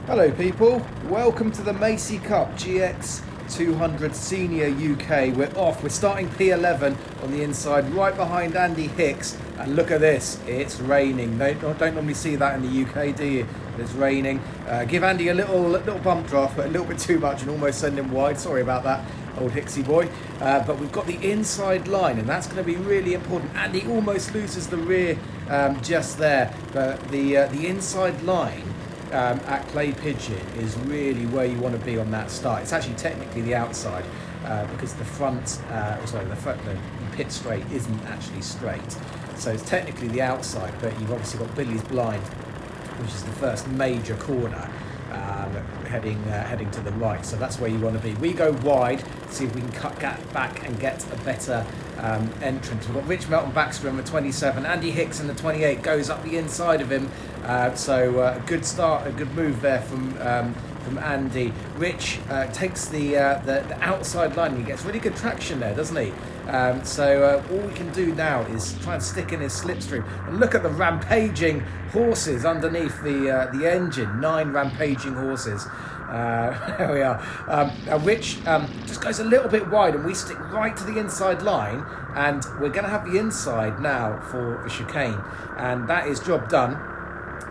Hello people, welcome to the Macey Cup GX 200 Senior UK. We're off, we're starting P11 on the inside right behind Andy Hicks, and look at this, it's raining. Don't normally see that in the UK, do you? It's raining. Give Andy a little bump draft, but a little bit too much and almost send him wide. Sorry about that, old Hicksy boy. But we've got the inside line, and that's going to be really important. Andy almost loses the rear just there, but the inside line at Clay Pigeon is really where you want to be on that start. It's actually technically the outside because the the pit straight isn't actually straight. So it's technically the outside, but you've obviously got Billy's blind, which is the first major corner heading to the right. So that's where you want to be. We go wide, see if we can cut back and get a better entrance. We've got Rich Melton Baxter in the 27, Andy Hicks in the 28 goes up the inside of him. A good start, a good move there from Andy. Rich takes the outside line. He gets really good traction there, doesn't he? All we can do now is try and stick in his slipstream. And look at the rampaging horses underneath the engine. 9 rampaging horses. There we are. Rich just goes a little bit wide, and we stick right to the inside line. And we're going to have the inside now for the chicane, and that is job done.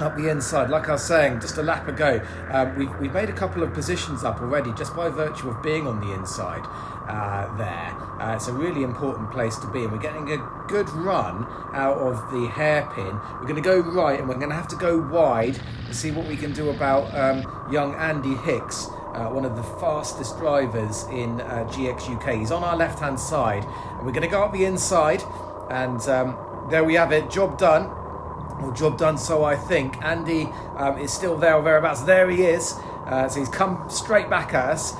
Up the inside, like I was saying just a lap ago, we've made a couple of positions up already just by virtue of being on the inside there. It's a really important place to be, and we're getting a good run out of the hairpin. We're going to go right, and we're going to have to go wide to see what we can do about young Andy Hicks, one of the fastest drivers in GX UK. He's on our left hand side, and we're going to go up the inside, and there we have it, job done. Well, job done, so I think. Andy is still there or thereabouts. There he is. So he's come straight back at us.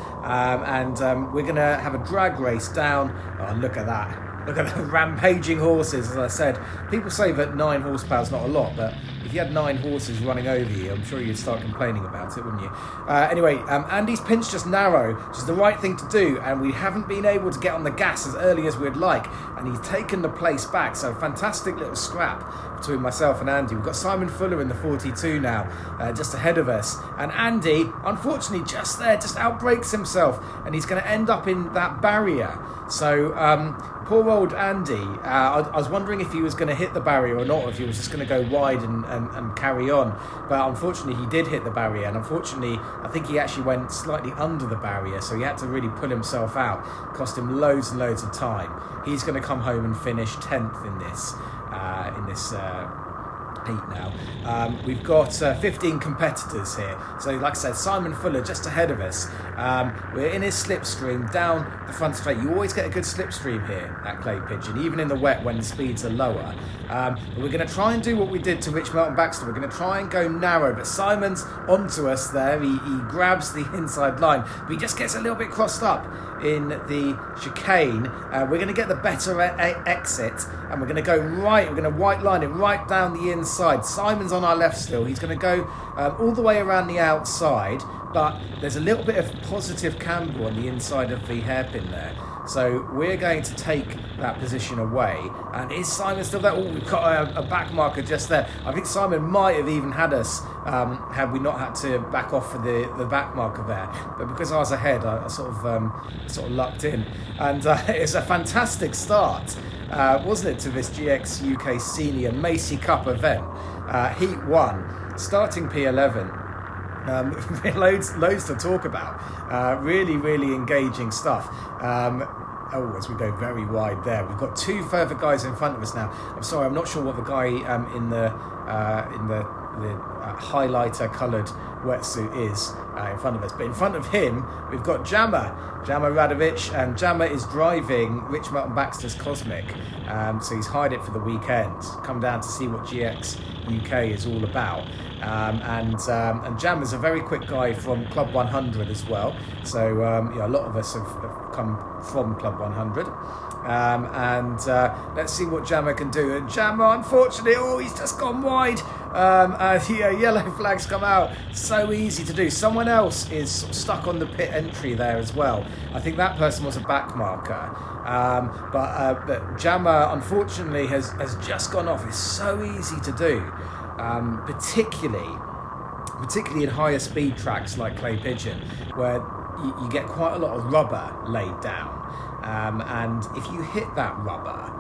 We're going to have a drag race down. Oh, look at that. Look at the rampaging horses, as I said. People say that 9 horsepower is not a lot, but if you had 9 horses running over you, I'm sure you'd start complaining about it, wouldn't you? Andy's pinch just narrow, which is the right thing to do, and we haven't been able to get on the gas as early as we'd like, and he's taken the place back, so fantastic little scrap between myself and Andy. We've got Simon Fuller in the 42 now, just ahead of us, and Andy, unfortunately, just outbrakes himself, and he's going to end up in that barrier. So poor old Andy, I was wondering if he was going to hit the barrier or not, or if he was just going to go wide and carry on. But unfortunately, he did hit the barrier, and unfortunately, I think he actually went slightly under the barrier, so he had to really pull himself out. Cost him loads and loads of time. He's going to come home and finish 10th in this heat now. We've got 15 competitors here, so like I said, Simon Fuller just ahead of us. We're in his slipstream down the front straight. You always get a good slipstream here at Clay Pigeon, even in the wet when the speeds are lower. But we're going to try and do what we did to Rich Melton Baxter. We're going to try and go narrow, but Simon's onto us there. He grabs the inside line, but he just gets a little bit crossed up in the chicane. We're going to get the better exit, and we're going to go right. We're going to white line it right down the inside. Simon's on our left still. He's going to go all the way around the outside, but there's a little bit of positive camber on the inside of the hairpin there. So we're going to take that position away. And is Simon still there? Oh, we've got a back marker just there. I think Simon might have even had us had we not had to back off for the back marker there. But because I was ahead, I sort of lucked in. And it's a fantastic start, wasn't it, to this GX UK Senior Macey Cup event. Heat 1, starting P11. Loads to talk about. Really engaging stuff. As we go very wide there, we've got 2 further guys in front of us now. I'm sorry, I'm not sure what the guy in the highlighter coloured wetsuit is in front of us, but in front of him we've got Jammer Radovic, and Jammer is driving Rich Melton Baxter's Cosmic, so he's hired it for the weekend, come down to see what GX UK is all about. And Jammer's a very quick guy from Club 100 as well, so a lot of us have come from Club 100. Let's see what Jammer can do. And Jammer, unfortunately, he's just gone wide. Yellow flags come out. So easy to do. Someone else is stuck on the pit entry there as well. I think that person was a back marker. But Jammer, unfortunately, has just gone off. It's so easy to do, particularly particularly in higher speed tracks like Clay Pigeon, where you get quite a lot of rubber laid down. And if you hit that rubber,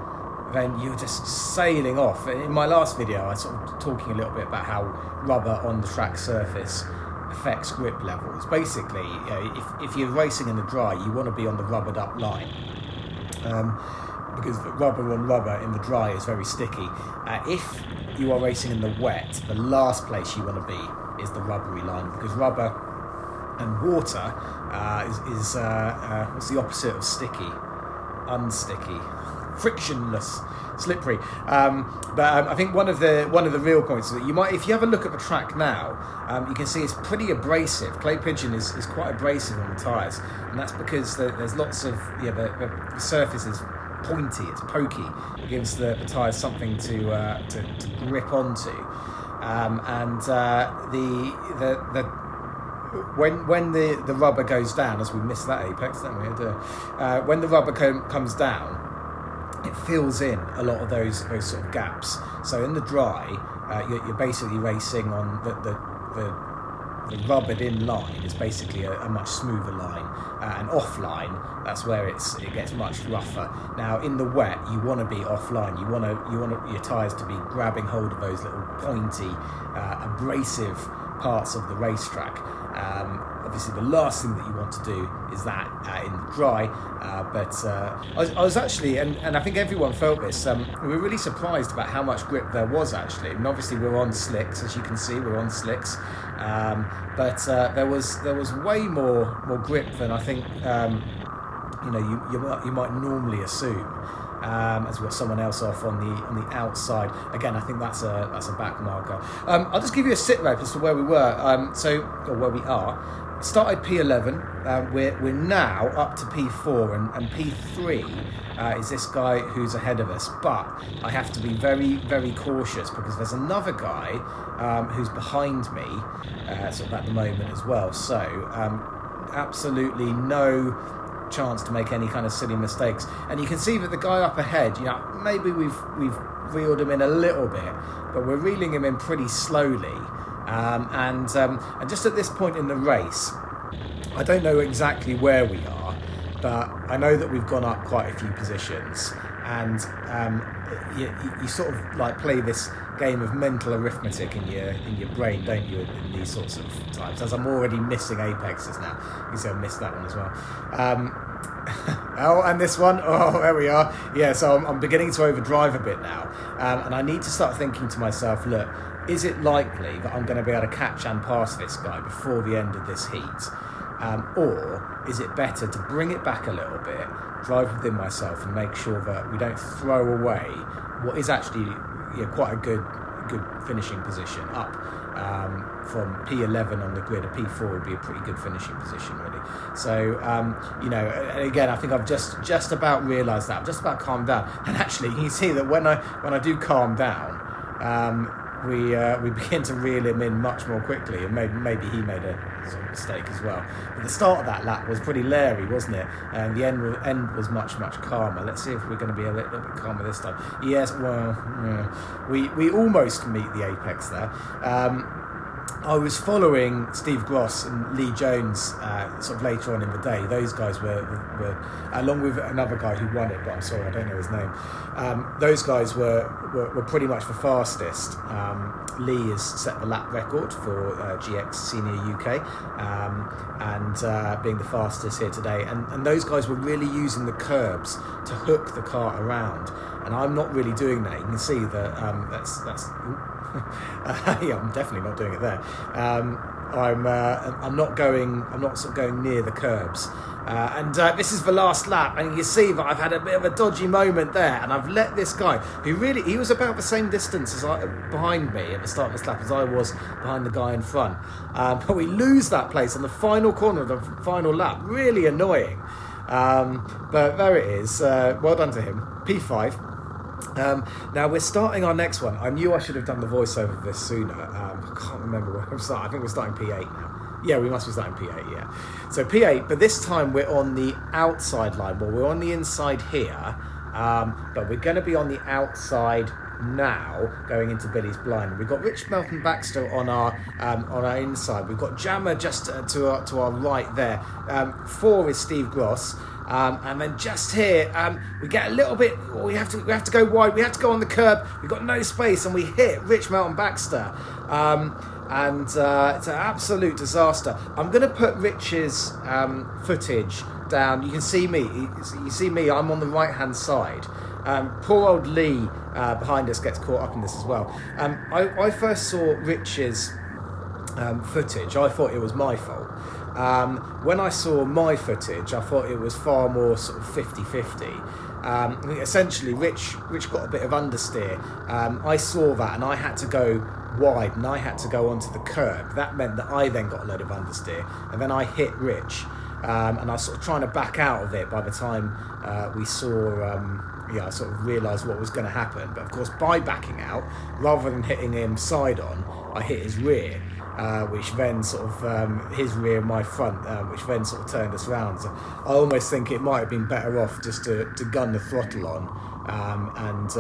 then you're just sailing off. In my last video, I sort of talking a little bit about how rubber on the track surface affects grip levels. Basically, if you're racing in the dry, you want to be on the rubbered up line, because the rubber on rubber in the dry is very sticky. If you are racing in the wet, the last place you want to be is the rubbery line, because rubber and water is what's the opposite of sticky? Unsticky, frictionless, slippery. But I think one of the real points is that you might, if you have a look at the track now, you can see it's pretty abrasive. Clay Pigeon is quite abrasive on the tyres, and that's because there's lots of the surface is pointy, it's pokey. It gives the tyres something to grip onto, and when the rubber goes down, as we missed that apex, don't we? When the rubber comes down, it fills in a lot of those sort of gaps. So in the dry, you're basically racing on the rubbered in line is basically a much smoother line, and offline, that's where it gets much rougher. Now in the wet, you want to be offline. You want your tyres to be grabbing hold of those little pointy, abrasive parts of the racetrack. Obviously, the last thing that you want to do is that in the dry. But I was actually, and I think everyone felt this. We were really surprised about how much grip there was actually. And obviously, we're on slicks, as you can see, we're on slicks. But there was way more grip than I think you might normally assume. As we've got someone else off on the outside. Again, I think that's a back marker. I'll just give you a sit rep as to where we were. Or where we are. Started P11. We're now up to P4, and P3 is this guy who's ahead of us. But I have to be very, very cautious because there's another guy who's behind me, sort of at the moment as well. So absolutely no chance to make any kind of silly mistakes. And you can see that the guy up ahead, maybe we've reeled him in a little bit, but we're reeling him in pretty slowly. And just at this point in the race, I don't know exactly where we are, but I know that we've gone up quite a few positions, and you sort of like play this game of mental arithmetic in your brain, don't you, in these sorts of times, as I'm already missing apexes now. You can see I missed that one as well. And this one, there we are. Yeah, so I'm beginning to overdrive a bit now, and I need to start thinking to myself, look, is it likely that I'm going to be able to catch and pass this guy before the end of this heat? Or is it better to bring it back a little bit, drive within myself, and make sure that we don't throw away what is actually quite a good finishing position up from P11 on the grid. A P4 would be a pretty good finishing position, really. So again, I think I've just about realised that. I've just about calmed down, and actually you can see that when I do calm down, we begin to reel him in much more quickly, and maybe he made a sort of mistake as well. But the start of that lap was pretty leery, wasn't it? And the end was much calmer. Let's see if we're going to be a little bit calmer this time. Yes, well, we almost meet the apex there. I was following Steve Gross and Lee Jones sort of later on in the day. Those guys were along with another guy who won it, but I'm sorry, I don't know his name. Those guys were pretty much the fastest. Lee has set the lap record for GX Senior UK, and being the fastest here today. And those guys were really using the curbs to hook the car around, and I'm not really doing that. You can see that that's. Yeah, I'm definitely not doing it there. I'm not sort of going near the curbs. And this is the last lap, and you can see that I've had a bit of a dodgy moment there, and I've let this guy, he was about the same distance as behind me at the start of this lap as I was behind the guy in front. But we lose that place on the final corner of the final lap. Really annoying. But there it is. Well done to him. P5. Now we're starting our next one. I knew I should have done the voiceover of this sooner. I can't remember where I'm starting. I think we're starting P8 now. Yeah, we must be starting P8, yeah. So P8, but this time we're on the outside line. Well, we're on the inside here, but we're going to be on the outside now going into Billy's blind. We've got Rich Melton Baxter on our inside. We've got Jammer just to our right there. 4 is Steve Gross. And then just here, we get a little bit. We have to go wide. We have to go on the curb. We've got no space, and we hit Rich Melton Baxter. And it's an absolute disaster. I'm going to put Rich's footage down. You can see me. You see me. I'm on the right-hand side. Poor old Lee behind us gets caught up in this as well. I first saw Rich's footage. I thought it was my fault. When I saw my footage, I thought it was far more sort of 50-50. Essentially, Rich got a bit of understeer. I saw that, and I had to go wide, and I had to go onto the curb. That meant that I then got a load of understeer, and then I hit Rich, and I was sort of trying to back out of it by the time we saw. I sort of realised what was going to happen. But of course, by backing out, rather than hitting him side on, I hit his rear. Which then sort of his rear, my front, which then sort of turned us round. So I almost think it might have been better off just to gun the throttle on and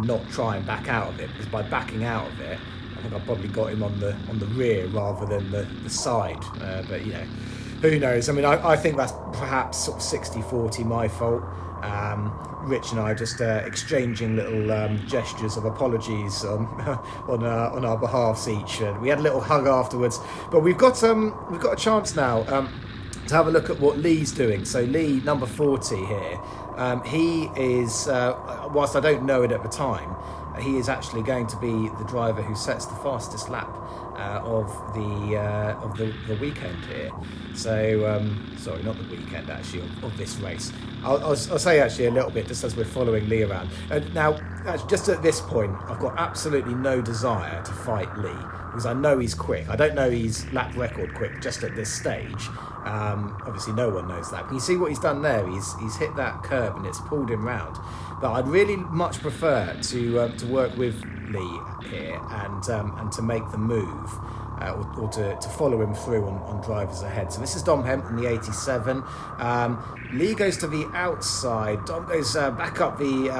not try and back out of it, because by backing out of it, I think I probably got him on the rear rather than the side. But who knows? I mean, I think that's perhaps sort of 60-40 my fault. Rich and I just exchanging little gestures of apologies on our behalves each. We had a little hug afterwards, but we've got a chance now to have a look at what Lee's doing. So Lee, number 40 here, he is, whilst I don't know it at the time, he is actually going to be the driver who sets the fastest lap of the weekend here. So sorry, not the weekend actually, of this race. I'll say actually a little bit just as we're following Lee around. Now, just at this point, I've got absolutely no desire to fight Lee, because I know he's quick. I don't know he's lap record quick just at this stage. Obviously, no one knows that. Can you see what he's done there? He's hit that curb and it's pulled him round. But I'd really much prefer to work with Lee here and to make the move. Or to follow him through on drivers ahead. So this is Dom Hempton, the 87. Lee goes to the outside. Dom goes back up the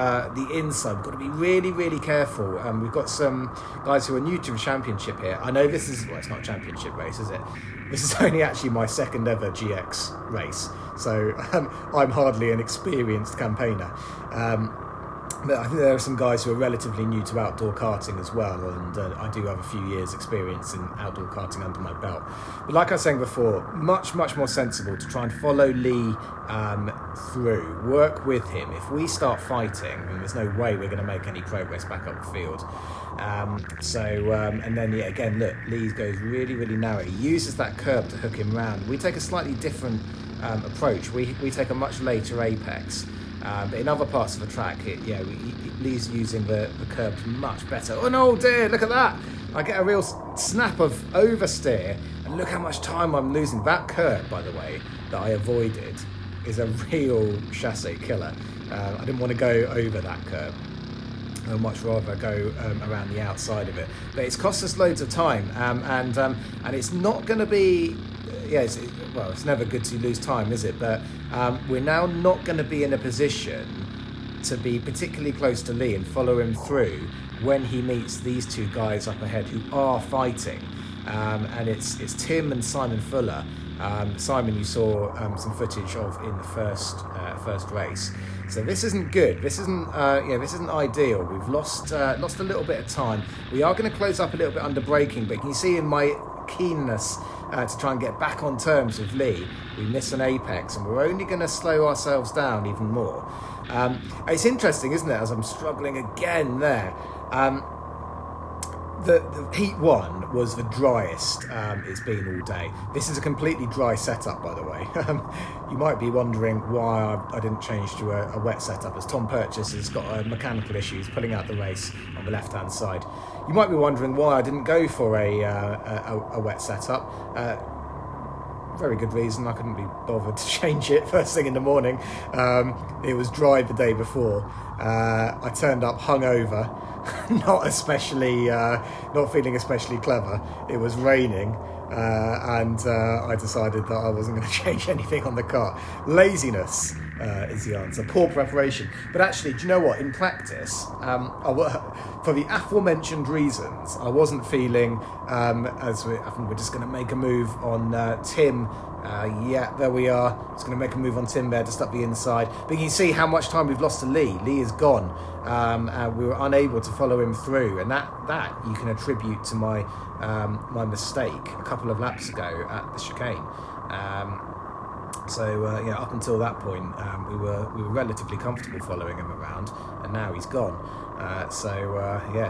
inside. We've got to be really, really careful. We've got some guys who are new to the championship here. I know this is, well, it's not a championship race, is it? This is only actually my second ever GX race. So I'm hardly an experienced campaigner. But I think there are some guys who are relatively new to outdoor karting as well, and I do have a few years' experience in outdoor karting under my belt. But like I was saying before, much more sensible to try and follow Lee through, work with him. If we start fighting, then there's no way we're going to make any progress back up the field. And then again, look, Lee goes really, really narrow. He uses that curb to hook him round. We take a slightly different approach. We take a much later apex. But in other parts of the track, Lee's using the curbs much better. Oh no, dear, look at that. I get a real snap of oversteer, and look how much time I'm losing. That curb, by the way, that I avoided is a real chassis killer. I didn't want to go over that curb. I'd much rather go around the outside of it. But it's cost us loads of time, and it's not going to be... it's never good to lose time, is it? But we're now not going to be in a position to be particularly close to Lee and follow him through when he meets these two guys up ahead who are fighting. And it's Tim and Simon Fuller. Simon, you saw some footage of in the first race. So this isn't good. This isn't ideal. We've lost a little bit of time. We are going to close up a little bit under braking, but can you see in my keenness to try and get back on terms with Lee, we miss an apex, and we're only going to slow ourselves down even more. It's interesting, isn't it, as I'm struggling again there. The heat one was the driest it's been all day. This is a completely dry setup, by the way. You might be wondering why I didn't change to a wet setup, as Tom Purchase has got mechanical issues pulling out the race on the left-hand side. You might be wondering why I didn't go for a wet setup. Very good reason. I couldn't be bothered to change it first thing in the morning. It was dry the day before. I turned up hungover, not feeling especially clever. It was raining, and I decided that I wasn't going to change anything on the car. Laziness is the answer. Poor preparation. But actually, do you know what? In practice, for the aforementioned reasons, I wasn't feeling I think we're just going to make a move on Tim. There we are. Just going to make a move on Tim there, just up the inside. But you see how much time we've lost to Lee. Lee is gone. We were unable to follow him through, and that you can attribute to my mistake a couple of laps ago at the chicane. Up until that point, we were relatively comfortable following him around, and now he's gone.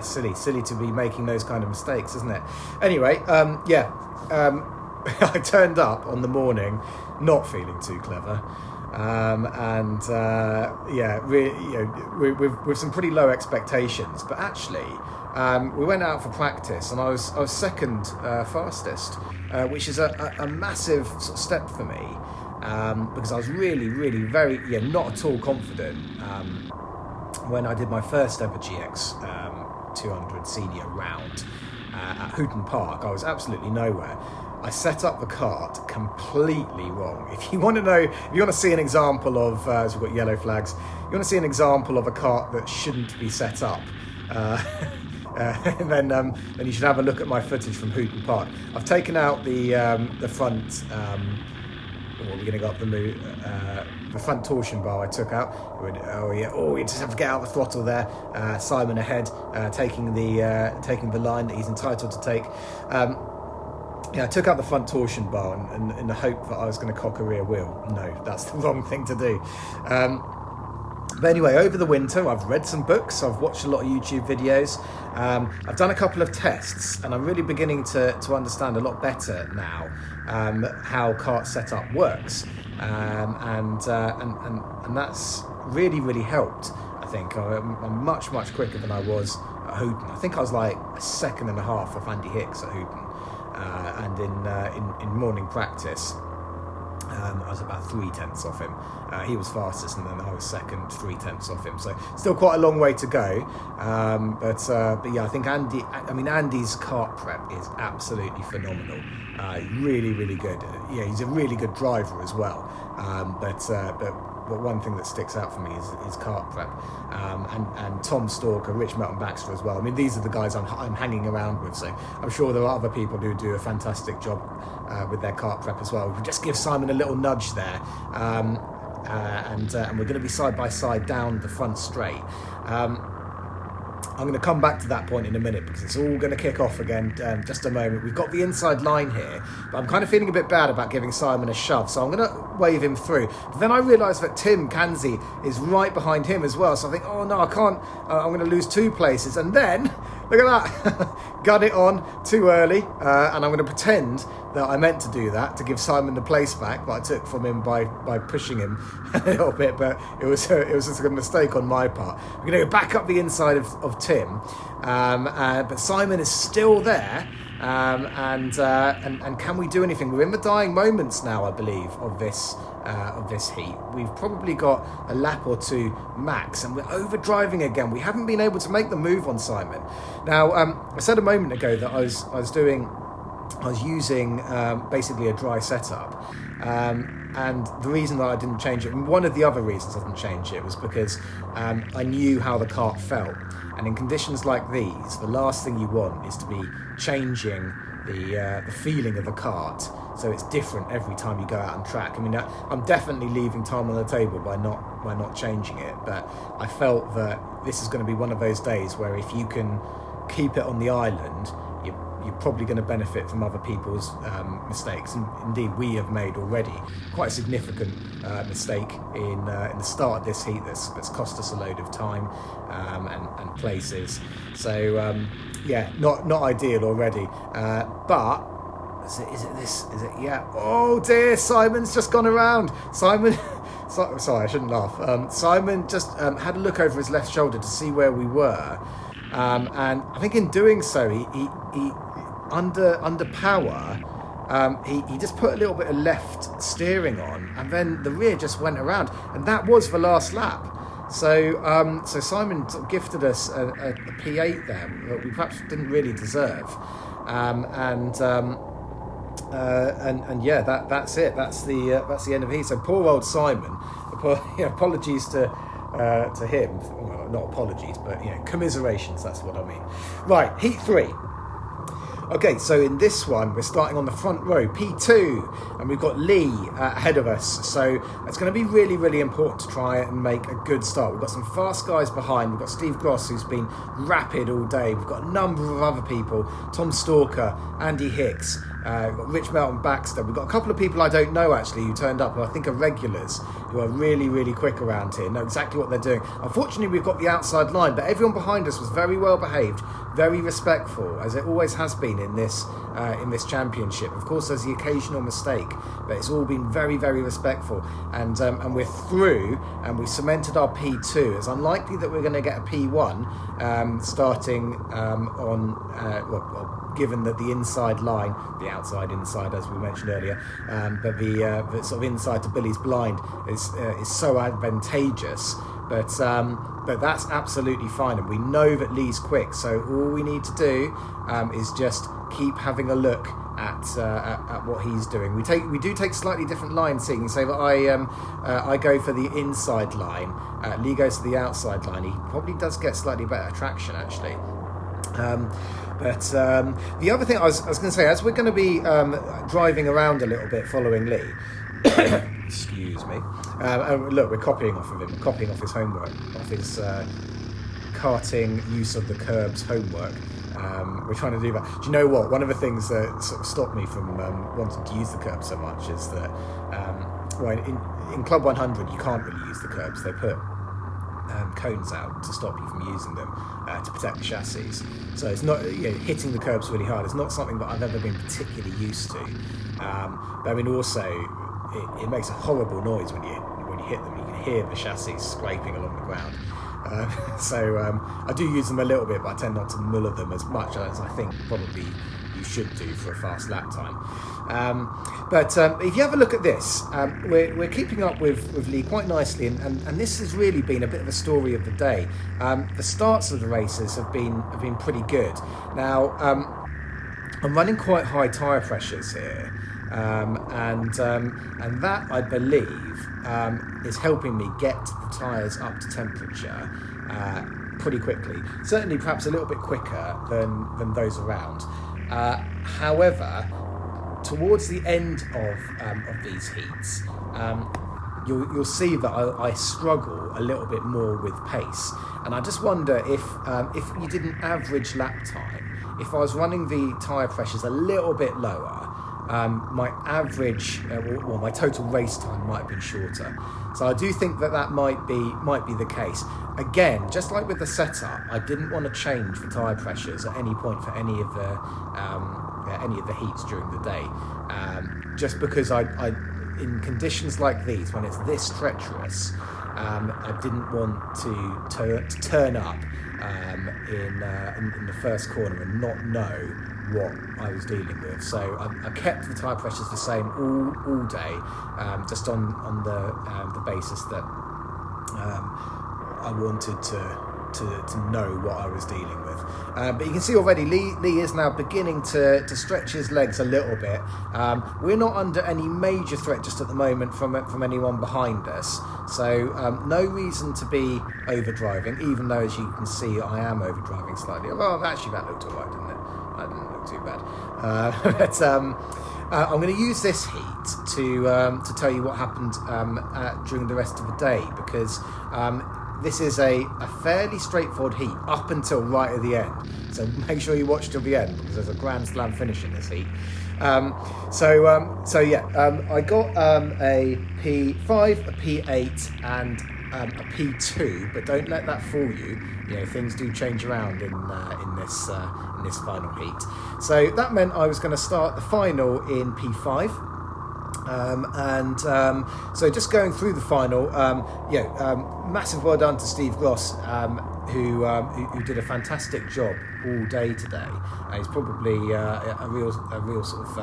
Silly to be making those kind of mistakes, isn't it? Anyway, I turned up on the morning not feeling too clever, with some pretty low expectations. But actually, we went out for practice, and I was second fastest, which is a massive sort of step for me, because I was really very not at all confident when I did my first ever GX 200 senior round at Hooton Park. I was absolutely nowhere. I set up the kart completely wrong. If you want to see an example of, so we've got yellow flags, you want to see an example of a kart that shouldn't be set up, then you should have a look at my footage from Hooton Park. I've taken out the front, we're going to go up the front torsion bar I took out. You just have to get out the throttle there. Simon ahead, taking the line that he's entitled to take. I took out the front torsion bar in the hope that I was going to cock a rear wheel. No, that's the wrong thing to do. But anyway, over the winter, I've read some books, I've watched a lot of YouTube videos, I've done a couple of tests, and I'm really beginning to understand a lot better now how kart setup works, and that's really helped. I think I'm much quicker than I was at Hooton. I think I was like a second and a half off Andy Hicks at Hooton. And in morning practice, I was about 3/10 off him. He was fastest, and then I was second, 3/10 off him. So still quite a long way to go. But I think Andy's kart prep is absolutely phenomenal. Really good. Yeah, he's a really good driver as well. But one thing that sticks out for me is kart prep, and Tom Stalker, Rich Melton Baxter as well. I mean, these are the guys I'm hanging around with, so I'm sure there are other people who do a fantastic job with their kart prep as well. We just give Simon a little nudge there, and we're going to be side by side down the front straight. I'm going to come back to that point in a minute because it's all going to kick off again just a moment. We've got the inside line here, but I'm kind of feeling a bit bad about giving Simon a shove, so I'm going to wave him through. But then I realise that Tim Kanzi is right behind him as well, so I think, oh no, I can't, I'm going to lose 2 places. And then, look at that, gun it on too early, and I'm going to pretend that I meant to do that to give Simon the place back, but I took from him by pushing him a little bit, but it was just a mistake on my part. We're going to go back up the inside of Tim, but Simon is still there, and can we do anything? We're in the dying moments now, I believe, of this heat. We've probably got a lap or 2 max, and we're overdriving again. We haven't been able to make the move on Simon. Now, I said a moment ago that I was using basically a dry setup, and the reason that I didn't change it, and one of the other reasons I didn't change it, was because I knew how the kart felt, and in conditions like these, the last thing you want is to be changing the feeling of the kart, so it's different every time you go out on track. I mean, I'm definitely leaving time on the table by not changing it, but I felt that this is going to be one of those days where if you can keep it on the island, you're probably going to benefit from other people's mistakes, and indeed we have made already quite a significant mistake in the start of this heat that's cost us a load of time and places. So not ideal already. But is it this? Is it? Yeah. Oh dear, Simon's just gone around. Simon. Sorry, I shouldn't laugh. Simon just had a look over his left shoulder to see where we were. And I think in doing so, he under power, he just put a little bit of left steering on, and then the rear just went around, and that was the last lap. So Simon sort of gifted us a P8 there that we perhaps didn't really deserve, and And yeah, that's it. That's the end of the heat. So poor old Simon. Apologies to him. Well, not apologies, but commiserations. That's what I mean. Right, heat 3. Okay, so in this one, we're starting on the front row, P2, and we've got Lee ahead of us. So it's going to be really, really important to try and make a good start. We've got some fast guys behind. We've got Steve Gross, who's been rapid all day. We've got a number of other people, Tom Stalker, Andy Hicks. We've got Rich Melton Baxter. We've got a couple of people I don't know actually who turned up, who I think are regulars, who are really, really quick around here, know exactly what they're doing. Unfortunately, we've got the outside line, but everyone behind us was very well behaved, very respectful, as it always has been in this championship. Of course, there's the occasional mistake, but it's all been very, very respectful. And we're through, and we've cemented our P2. It's unlikely that we're going to get a P1 starting given that the inside line, the outside inside as we mentioned earlier, but the sort of inside to Billy's blind is so advantageous. But that's absolutely fine, and we know that Lee's quick. So all we need to do is just keep having a look at what he's doing. We do take slightly different line seeing. So that I go for the inside line, Lee goes to the outside line. He probably does get slightly better traction actually. But the other thing I was going to say, as we're going to be driving around a little bit following Lee, excuse me, look, we're copying off of him, copying off his homework, off his karting use of the curbs homework. We're trying to do that. Do you know what? One of the things that sort of stopped me from wanting to use the curbs so much is that in Club 100 you can't really use the curbs. They put cones out to stop you from using them to protect the chassis. So it's not hitting the curbs really hard. It's not something that I've ever been particularly used to. But I mean, also it makes a horrible noise when you hit them. You can hear the chassis scraping along the ground. So I do use them a little bit, but I tend not to muller them as much as I think probably you should do for a fast lap time. But if you have a look at this, we're keeping up with Lee quite nicely, and this has really been a bit of a story of the day. The starts of the races have been pretty good. Now I'm running quite high tyre pressures here, and that I believe is helping me get the tyres up to temperature pretty quickly. Certainly, perhaps a little bit quicker than those around. However, towards the end of these heats, you'll see that I struggle a little bit more with pace, and I just wonder if you did an average lap time, if I was running the tyre pressures a little bit lower, my average, my total race time might have been shorter. So I do think that might be the case. Again, just like with the setup, I didn't want to change the tyre pressures at any point for any of the heats during the day, just because I in conditions like these, when it's this treacherous, I didn't want to turn up in the first corner and not know what I was dealing with. So I kept the tyre pressures the same all day, just on the basis that I wanted to know what I was dealing with. But you can see already Lee is now beginning to stretch his legs a little bit. We're not under any major threat just at the moment from anyone behind us, so no reason to be overdriving, even though, as you can see, I am overdriving slightly. Well, actually that looked alright, didn't it? I didn't look too bad. But I'm going to use this heat to tell you what happened during the rest of the day, because this is a fairly straightforward heat up until right at the end. So make sure you watch till the end, because there's a Grand Slam finish in this heat. I got a P5, a P8, and a P2, but don't let that fool you. Things do change around in this final heat. So that meant I was going to start the final in P5. So just going through the final, massive well done to Steve Gross, who did a fantastic job all day today. He's probably a real sort of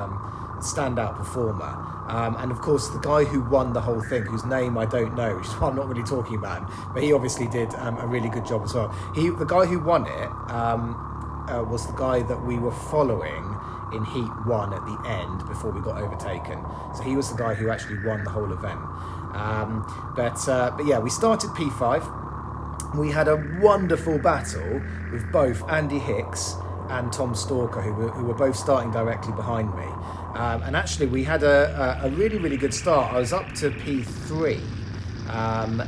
standout performer. And of course, the guy who won the whole thing, whose name I don't know, which is why I'm not really talking about him, but he obviously did a really good job as well. The guy who won it was the guy that we were following in Heat 1 at the end before we got overtaken. So he was the guy who actually won the whole event. But yeah, we started P5. We had a wonderful battle with both Andy Hicks and Tom Stalker, who were both starting directly behind me. And actually, we had a really, really good start. I was up to P3 and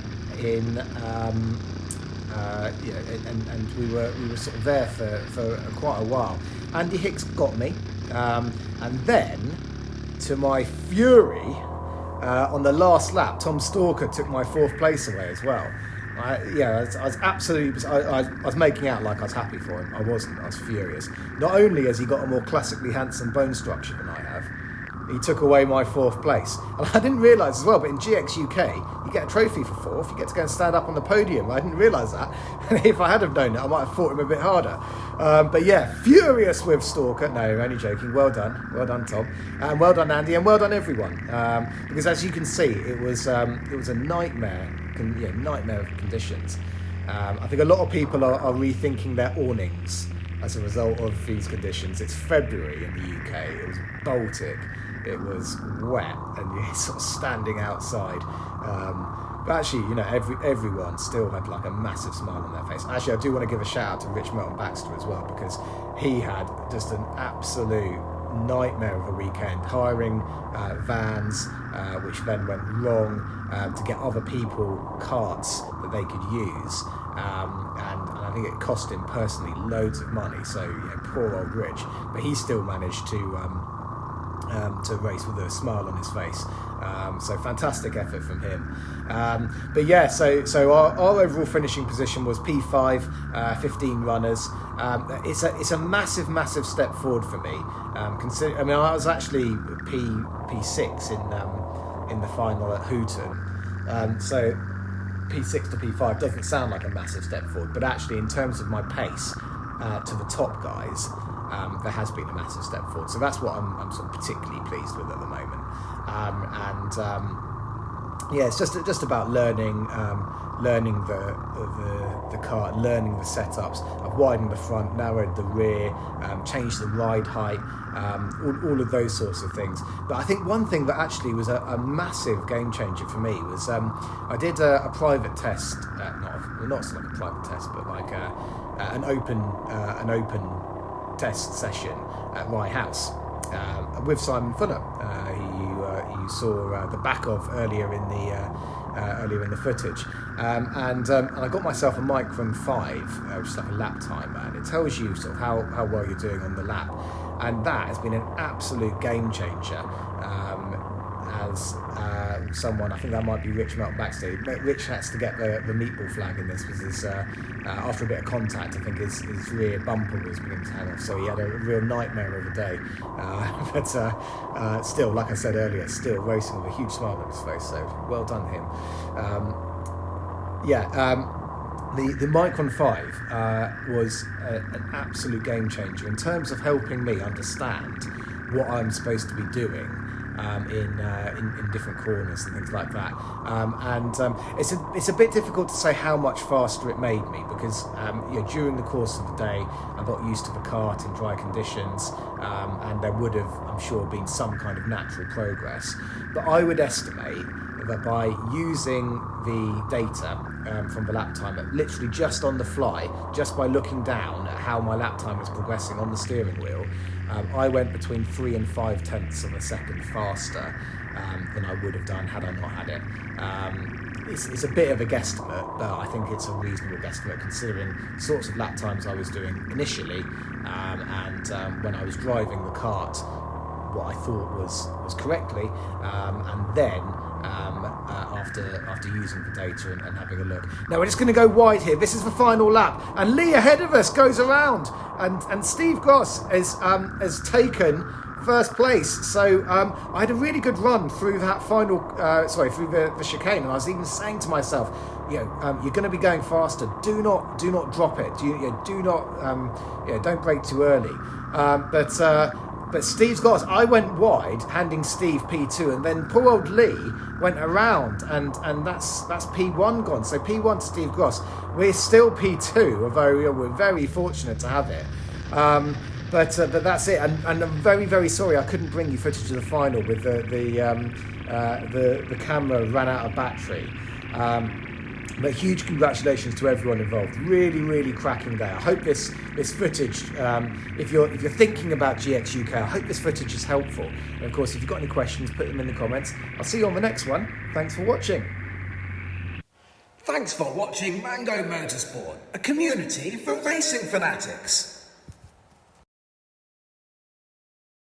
we were sort of there for quite a while. Andy Hicks got me, and then, to my fury, on the last lap, Tom Stalker took my 4th place away as well. I was absolutely. I was making out like I was happy for him. I wasn't. I was furious. Not only has he got a more classically handsome bone structure than I have, he took away my 4th place. And I didn't realise as well, but in GX UK, you get a trophy for 4th. You get to go and stand up on the podium. I didn't realise that. And if I had have known it, I might have fought him a bit harder. But yeah, furious with Stalker. No, only joking. Well done, Tom, and well done, Andy, and well done everyone. Because as you can see, it was a nightmare. Nightmare of conditions. I think a lot of people are rethinking their awnings as a result of these conditions. It's February in the UK. It was Baltic. It was wet, and you're sort of standing outside. But actually, everyone still had like a massive smile on their face. Actually, I do want to give a shout out to Rich Melton Baxter as well, because he had just an absolute nightmare of a weekend, hiring vans, which then went wrong, to get other people carts that they could use, and I think it cost him personally loads of money. So poor old Rich, but he still managed to race with a smile on his face. So fantastic effort from him. But yeah, so our overall finishing position was P5, 15 runners. It's a massive step forward for me. I was actually P6 in the final at Hooton. So P6 to P5 doesn't sound like a massive step forward, but actually in terms of my pace to the top guys, there has been a massive step forward. So that's what I'm sort of particularly pleased with at the moment. Yeah, it's just about learning the car, learning the setups. I've widened the front, narrowed the rear, changed the ride height, all of those sorts of things. But I think one thing that actually was a massive game changer for me was I did a private test, not like a private test, but like an open test session at Rye House with Simon Fuller. You saw the back of earlier in the footage, and I got myself a Micron 5, which is like a lap timer, and it tells you sort of how well you're doing on the lap, and that has been an absolute game changer. As someone, I think that might be Rich Melton Baxter. Rich has to get the meatball flag in this because his, after a bit of contact, I think his rear bumper was beginning to hang off, so he had a real nightmare of a day. But still, like I said earlier, still racing with a huge smile on his face, so well done him. The Micron 5 was an absolute game changer in terms of helping me understand what I'm supposed to be doing in different corners and things like that, it's a bit difficult to say how much faster it made me because during the course of the day I got used to the kart in dry conditions, and there would have, I'm sure, been some kind of natural progress, but I would estimate that by using the data from the lap timer, literally just on the fly, just by looking down at how my lap time was progressing on the steering wheel, I went between 3 and 5 tenths of a second faster than I would have done had I not had it. It's a bit of a guesstimate, but I think it's a reasonable guesstimate considering the sorts of lap times I was doing initially, and when I was driving the kart, what I thought was correctly, and then after using the data and having a look. Now we're just going to go wide here. This is the final lap, and Lee ahead of us goes around, and Steve Gross has taken first place. So I had a really good run through that final, through the chicane, and I was even saying to myself, you're going to be going faster. Do not drop it. Don't brake too early. But Steve's got us. I went wide, handing Steve P2, and then poor old Lee went around, and that's P1 gone. So P1 to Steve Gross. We're still P2, although we're very fortunate to have it. But that's it, and I'm very, very sorry I couldn't bring you footage of the final with the camera ran out of battery. But huge congratulations to everyone involved. Really, really cracking day. I hope this footage, if you're thinking about GX UK, I hope this footage is helpful. And of course, if you've got any questions, put them in the comments. I'll see you on the next one. Thanks for watching. Thanks for watching Mango Motorsport, a community for racing fanatics.